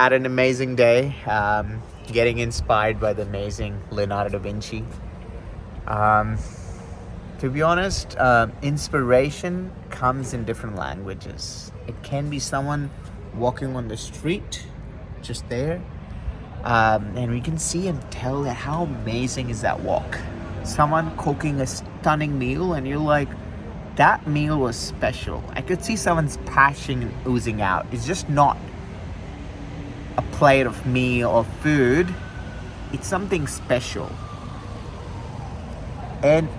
had an amazing day, getting inspired by the amazing Leonardo da Vinci. Um, to be honest, inspiration comes in different languages. It can be someone walking on the street, just there, and we can see and tell that how amazing is that walk. Someone cooking a stunning meal, and you're like, that meal was special. I could see someone's passion oozing out. It's just not a plate of meal or food, it's something special. And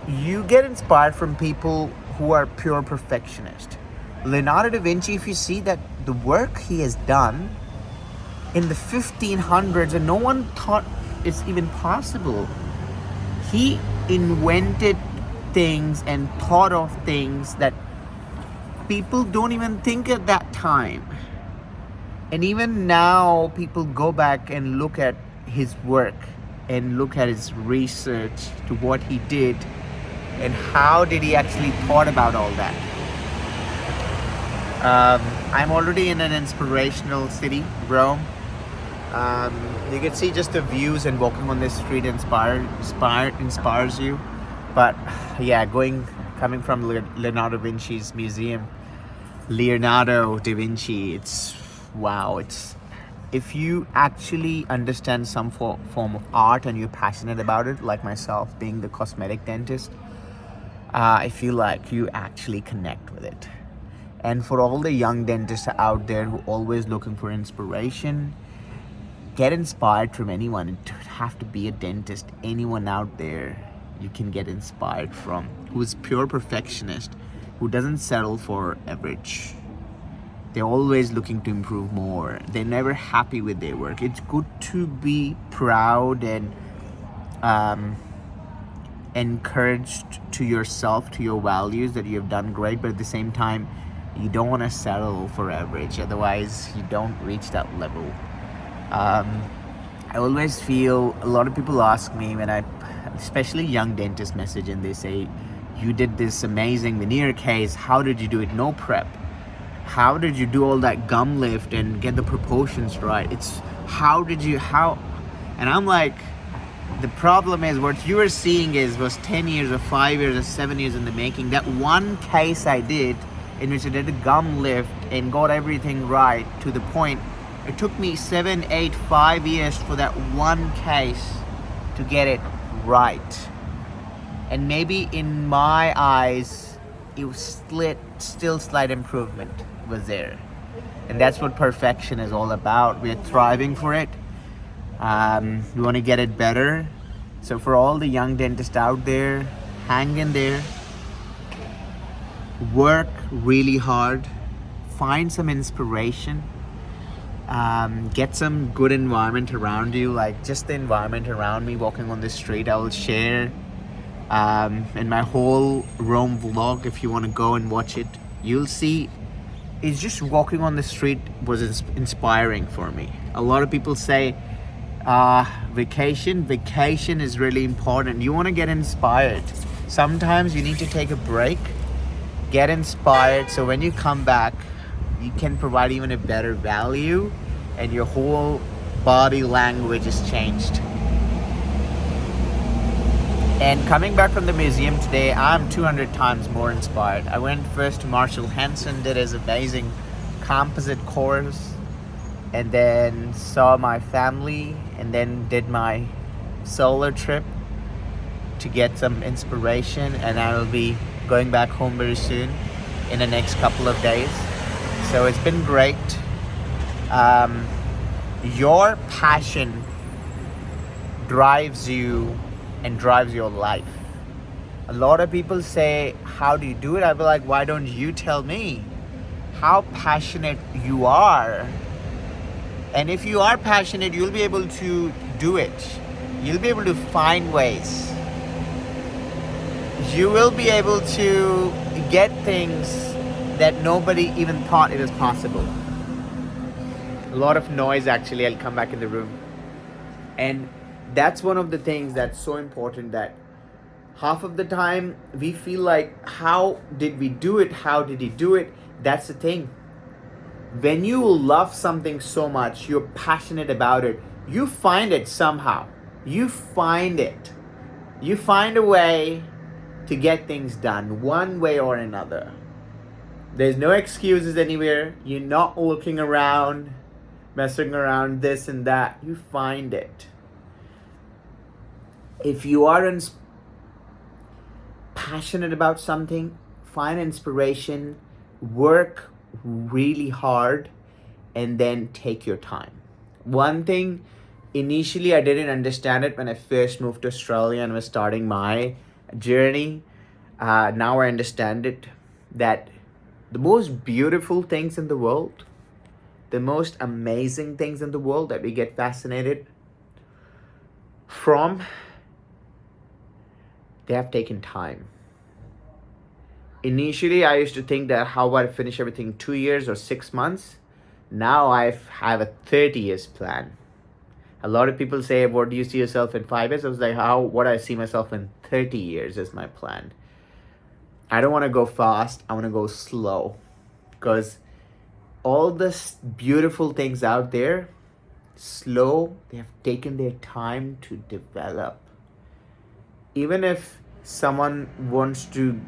you get inspired from people who are pure perfectionists. Leonardo da Vinci, if you see that the work he has done in the 1500s and no one thought it's even possible, he invented things and thought of things that people don't even think at that time. And even now, people go back and look at his work and look at his research to what he did and how did he actually thought about all that. I'm already in an inspirational city, Rome. You can see just the views and walking on this street inspires you. But yeah, coming from Leonardo da Vinci's museum, Leonardo da Vinci, it's wow. It's if you actually understand some form of art and you're passionate about it, like myself being the cosmetic dentist, I feel like you actually connect with it. And for all the young dentists out there who are always looking for inspiration, get inspired from anyone. It doesn't have to be a dentist. Anyone out there you can get inspired from, who is pure perfectionist, who doesn't settle for average. They're always looking to improve more. They're never happy with their work. It's good to be proud and encouraged to yourself, to your values, that you have done great, but at the same time, you don't want to settle for average. Otherwise, you don't reach that level. I always feel a lot of people ask me especially young dentists message and they say, you did this amazing veneer case. How did you do it? No prep. How did you do all that gum lift and get the proportions right? It's how? And I'm like, the problem is what you are seeing was 10 years or 5 years or 7 years in the making. That one case I did in which I did a gum lift and got everything right to the point. It took me 7, 8, 5 years for that one case to get it right. And maybe in my eyes, it was still slight improvement was there. And that's what perfection is all about. We're thriving for it. We want to get it better. So for all the young dentists out there, hang in there. Work really hard. Find some inspiration. Get some good environment around you, like just the environment around me walking on the street. I will share in my whole Rome vlog. If you want to go and watch it, you'll see it's just walking on the street was inspiring for me. A lot of people say vacation is really important. You want to get inspired. Sometimes you need to take a break, get inspired, so when you come back you can provide even a better value and your whole body language is changed. And coming back from the museum today, I'm 200 times more inspired. I went first to Marshall Henson, did his amazing composite course, and then saw my family, and then did my solo trip to get some inspiration, and I will be going back home very soon in the next couple of days. So it's been great. Your passion drives you and drives your life. A lot of people say, how do you do it? I'll be like, why don't you tell me how passionate you are? And if you are passionate, you'll be able to do it. You'll be able to find ways. You will be able to get things that nobody even thought it was possible. A lot of noise, actually. I'll come back in the room. And that's one of the things that's so important, that half of the time we feel like, how did we do it? How did he do it? That's the thing. When you love something so much, you're passionate about it, you find it somehow. You find it. You find a way to get things done one way or another. There's no excuses anywhere. You're not looking around, messing around this and that. You find it. If you are passionate about something, find inspiration, work really hard, and then take your time. One thing, initially I didn't understand it when I first moved to Australia and was starting my journey. Now I understand it, that the most beautiful things in the world, the most amazing things in the world that we get fascinated from, they have taken time. Initially, I used to think that how about I finish everything in 2 years or 6 months? Now I have a 30 years plan. A lot of people say, what do you see yourself in 5 years? I was like, what I see myself in 30 years is my plan. I don't want to go fast. I want to go slow. Because all the beautiful things out there, slow, they have taken their time to develop. Even if someone wants to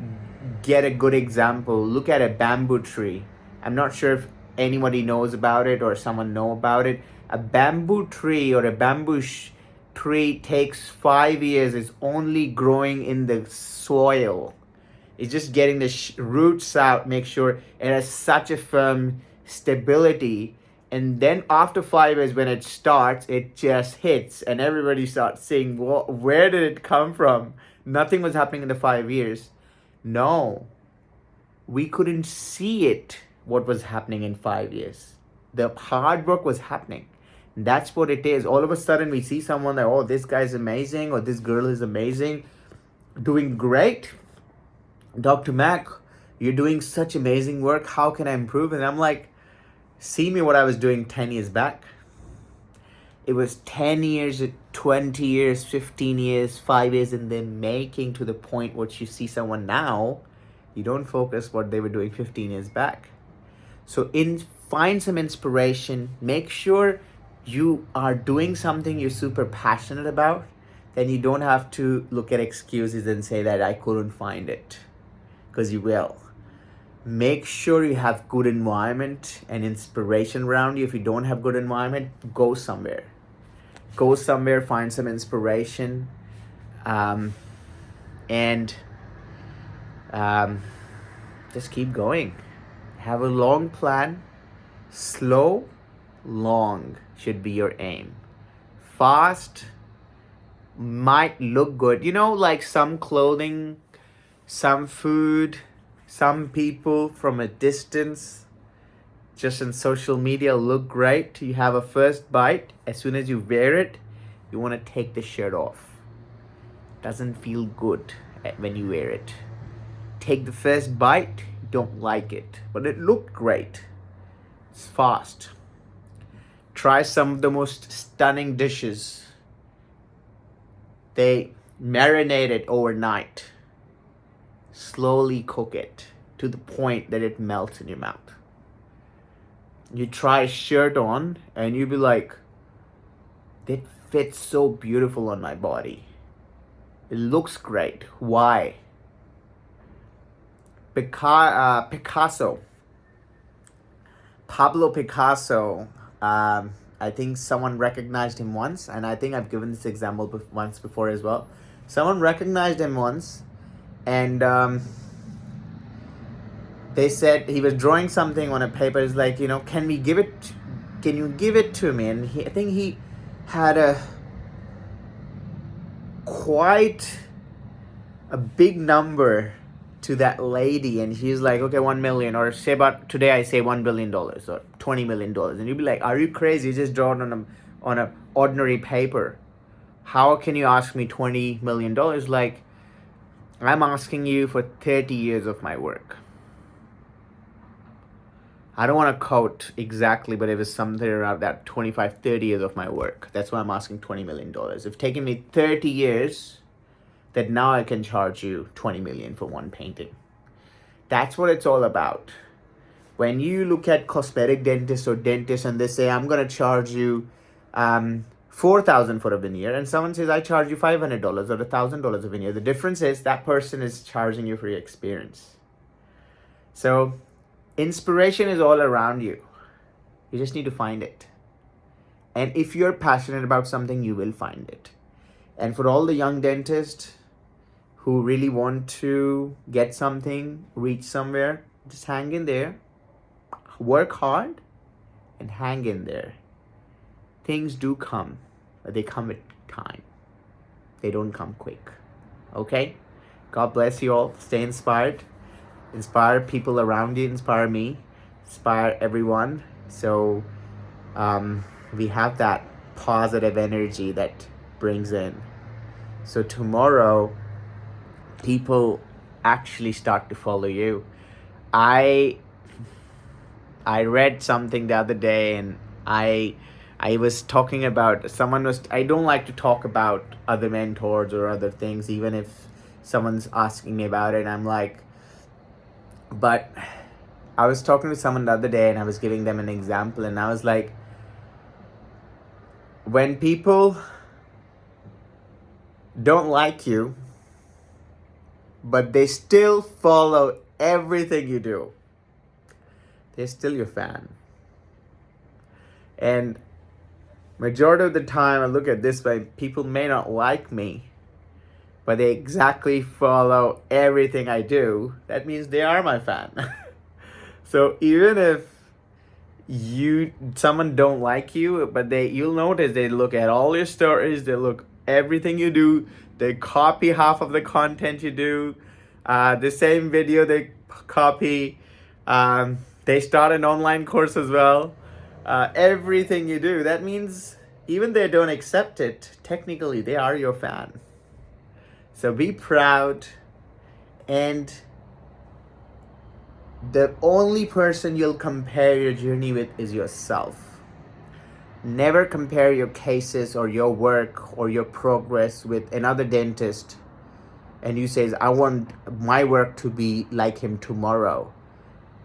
get a good example, look at a bamboo tree. I'm not sure if anybody knows about it or someone know about it. A bamboo tree or a bamboo tree takes 5 years. It's only growing in the soil. It's just getting the roots out, make sure it has such a firm stability. And then after 5 years, when it starts, it just hits and everybody starts saying, where did it come from? Nothing was happening in the 5 years. No, we couldn't see it, what was happening in 5 years. The hard work was happening. That's what it is. All of a sudden, we see someone like, oh, this guy's amazing, or this girl is amazing, doing great. Dr. Mak, you're doing such amazing work. How can I improve? And I'm like, see me what I was doing 10 years back. It was 10 years, 20 years, 15 years, 5 years in the making to the point what you see someone now, you don't focus what they were doing 15 years back. So find some inspiration. Make sure you are doing something you're super passionate about. Then you don't have to look at excuses and say that I couldn't find it. Because you will. Make sure you have good environment and inspiration around you. If you don't have good environment, go somewhere. Go somewhere, find some inspiration, and just keep going. Have a long plan. Slow, long should be your aim. Fast might look good. You know, like some clothing, some food, some people from a distance, just in social media, look great. You have a first bite. As soon as you wear it, you want to take the shirt off. Doesn't feel good when you wear it. Take the first bite, you don't like it, but it looked great. It's fast. Try some of the most stunning dishes. They marinate it overnight. Slowly cook it to the point that it melts in your mouth. You try a shirt on and you be like, it fits so beautiful on my body. It looks great. Why? Picasso. Pablo Picasso. I think someone recognized him once, and I think I've given this example once before as well. Someone recognized him once, and they said he was drawing something on a paper. It's like, can you give it to me? And I think he had quite a big number to that lady, and she's like, okay, 1 million, or say about today I say $1 billion or $20 million, and you'd be like, are you crazy? You just draw it on a ordinary paper. How can you ask me $20 million? Like, I'm asking you for 30 years of my work. I don't want to quote exactly, but it was something around that 25, 30 years of my work. That's why I'm asking $20 million. It's taken me 30 years that now I can charge you $20 million for one painting. That's what it's all about. When you look at cosmetic dentists or dentists and they say, I'm going to charge you $4,000 for a veneer, and someone says, I charge you $500 or $1,000 a veneer, the difference is that person is charging you for your experience. So inspiration is all around you. You just need to find it. And if you're passionate about something, you will find it. And for all the young dentists who really want to get something, reach somewhere, just hang in there, work hard, and hang in there. Things do come, but they come with time. They don't come quick. Okay? God bless you all. Stay inspired. Inspire people around you. Inspire me. Inspire everyone. So we have that positive energy that brings in. So tomorrow, people actually start to follow you. I read something the other day, and I was talking about, I don't like to talk about other mentors or other things, even if someone's asking me about it. I'm like, but I was talking to someone the other day and I was giving them an example, and I was like, when people don't like you, but they still follow everything you do, they're still your fan. And majority of the time, I look at this way, people may not like me, but they exactly follow everything I do. That means they are my fan. So even if someone don't like you, but you'll notice they look at all your stories, they look everything you do, they copy half of the content you do, the same video they copy, they start an online course as well, everything you do. That means even they don't accept it, technically they are your fan. So be proud, and the only person you'll compare your journey with is yourself. Never compare your cases or your work or your progress with another dentist and you say, I want my work to be like him tomorrow.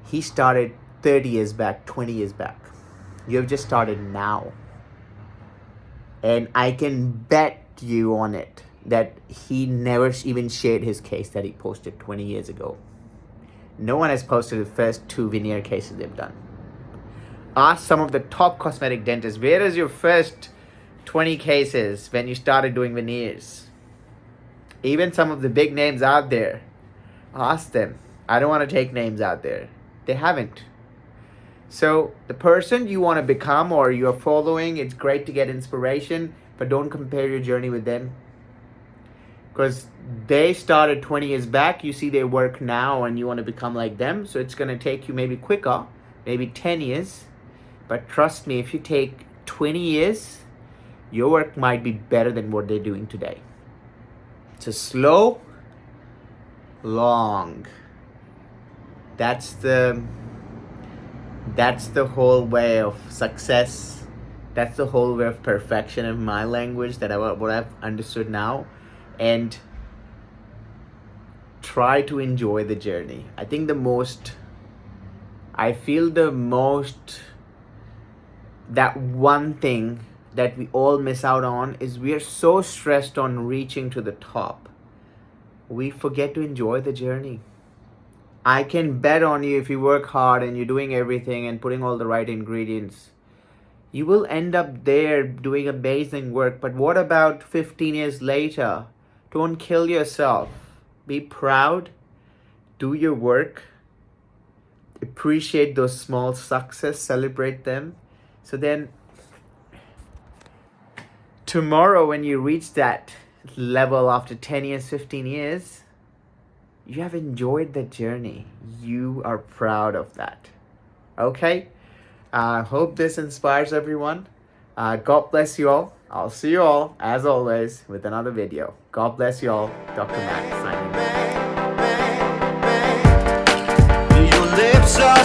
He started 30 years back, 20 years back. You have just started now. And I can bet you on it that he never even shared his case that he posted 20 years ago. No one has posted the first 2 veneer cases they've done. Ask some of the top cosmetic dentists, where is your first 20 cases when you started doing veneers? Even some of the big names out there, ask them. I don't want to take names out there. They haven't. So the person you want to become or you're following, it's great to get inspiration, but don't compare your journey with them. Because they started 20 years back, you see their work now and you want to become like them. So it's going to take you maybe quicker, maybe 10 years. But trust me, if you take 20 years, your work might be better than what they're doing today. So slow, long. That's the whole way of success. That's the whole way of perfection in my language, what I've understood now. And try to enjoy the journey. I think that one thing that we all miss out on is we are so stressed on reaching to the top. We forget to enjoy the journey. I can bet on you, if you work hard and you're doing everything and putting all the right ingredients, you will end up there doing amazing work. But what about 15 years later? Don't kill yourself. Be proud. Do your work. Appreciate those small successes. Celebrate them. So then tomorrow when you reach that level after 10 years, 15 years, you have enjoyed the journey. You are proud of that. Okay? I hope this inspires everyone. God bless you all. I'll see you all, as always, with another video. God bless you all. Dr. Mak signing off. Your lips are